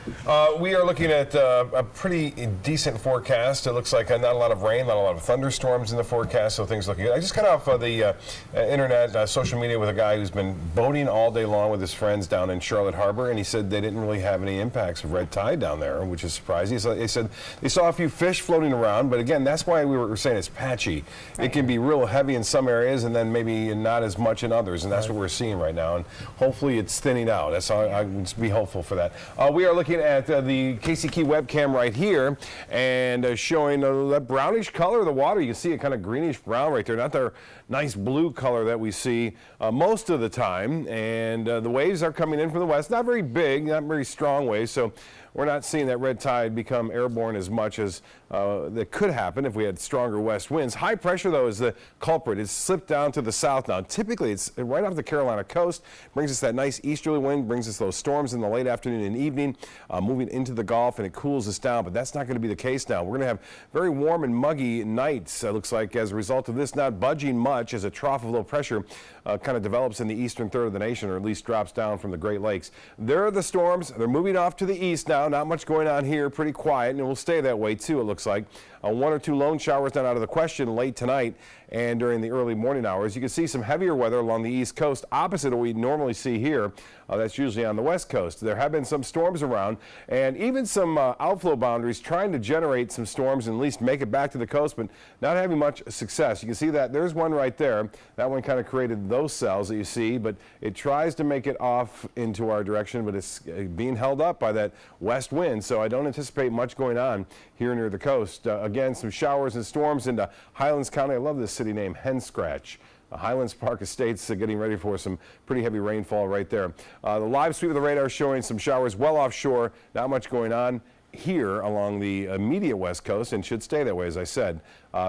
We are looking at a pretty decent forecast. It looks like not a lot of rain, not a lot of thunderstorms in the forecast, so things looking good. I just got off the internet, social media with a guy who's been boating all day long with his friends down in Charlotte Harbor, and he said they didn't really have any impacts of red tide down there, which is surprising. So they said they saw a few fish floating around, but again, that's why we were saying it's patchy. Right. It can be real heavy in some areas and then maybe not as much in others, and that's what we're seeing right now. And hopefully it's thinning out. That's how I would be hopeful for that. We are looking at the Casey Key webcam right here and showing that brownish color of the water. You can see it kind of greenish brown right there, not the nice blue color that we see most of the time. And the waves are coming in from the west, not very big, not very strong waves, so we're not seeing that red tide become airborne as much as that could happen if we had stronger west winds. High pressure, though, is the culprit. It's slipped down to the south now. Typically, it's right off the Carolina coast, brings us that nice easterly wind, brings us those storms in the late afternoon and evening, moving into the Gulf, and it cools us down. But that's not going to be the case now. We're going to have very warm and muggy nights, looks like, as a result of this not budging much as a trough of low pressure kind of develops in the eastern third of the nation, or at least drops down from the Great Lakes. There are the storms. They're moving off to the east now. Not much going on here, pretty quiet, and it will stay that way too, it looks like. One or two lone showers not out of the question late tonight and during the early morning hours. You can see some heavier weather along the east coast, opposite of what we normally see here. That's usually on the west coast. There have been some storms around and even some outflow boundaries trying to generate some storms and at least make it back to the coast, but not having much success. You can see that there's one right there. That one kind of created those cells that you see, but it tries to make it off into our direction, but it's being held up by that west wind, so I don't anticipate much going on here near the coast. Again, some showers and storms into Highlands County. I love this city name, Hen Scratch. Highlands Park Estates getting ready for some pretty heavy rainfall right there. The live sweep of the radar showing some showers well offshore. Not much going on here along the immediate west coast, and should stay that way, as I said,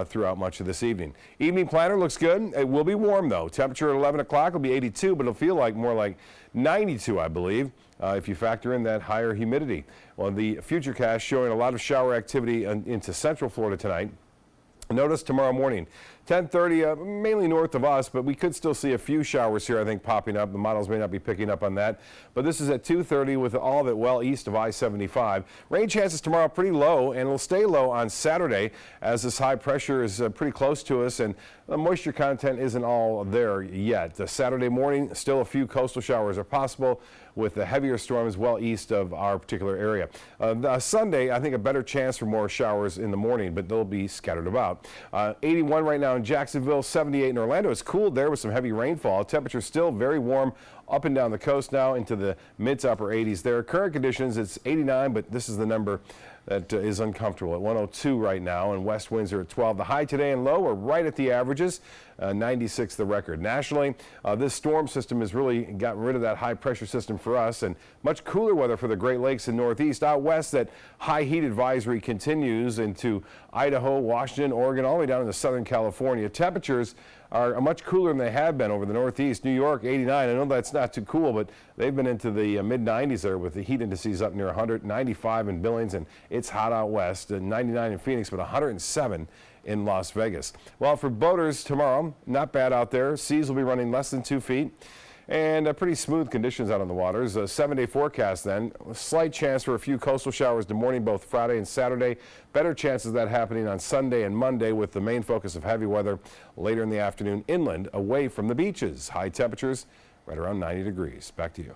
throughout much of this evening. Evening planner looks good. It will be warm, though. Temperature at 11 o'clock will be 82, but it'll feel like more like 92, I believe, if you factor in that higher humidity. Well, the futurecast showing a lot of shower activity into central Florida tonight. Notice tomorrow morning, 10:30, mainly north of us, but we could still see a few showers here, I think, popping up. The models may not be picking up on that. But this is at 2:30 with all of it well east of I-75. Rain chances tomorrow pretty low, and it'll stay low on Saturday as this high pressure is pretty close to us, and the moisture content isn't all there yet. Saturday morning, still a few coastal showers are possible with the heavier storms well east of our particular area. Sunday, I think a better chance for more showers in the morning, but they'll be scattered about. 81 right now in Jacksonville, 78 in Orlando. It's cooled there with some heavy rainfall. Temperature still very warm up and down the coast now into the mid to upper 80s there. Current conditions, it's 89, but this is the number that is uncomfortable at 102 right now, and west winds are at 12. The high today and low are right at the averages, 96 the record. Nationally, this storm system has really gotten rid of that high pressure system for us, and much cooler weather for the Great Lakes and Northeast. Out west, that high heat advisory continues into Idaho, Washington, Oregon, all the way down into Southern California. Temperatures are much cooler than they have been over the Northeast. New York, 89. I know that's not too cool, but they've been into the mid-90s there with the heat indices up near 100, 95 in Billings, and it's hot out west, 99 in Phoenix, but 107 in Las Vegas. Well, for boaters tomorrow, not bad out there. Seas will be running less than 2 feet. And pretty smooth conditions out on the waters. A 7-day forecast then. A slight chance for a few coastal showers in the morning, both Friday and Saturday. Better chances of that happening on Sunday and Monday, with the main focus of heavy weather later in the afternoon inland, away from the beaches. High temperatures right around 90 degrees. Back to you.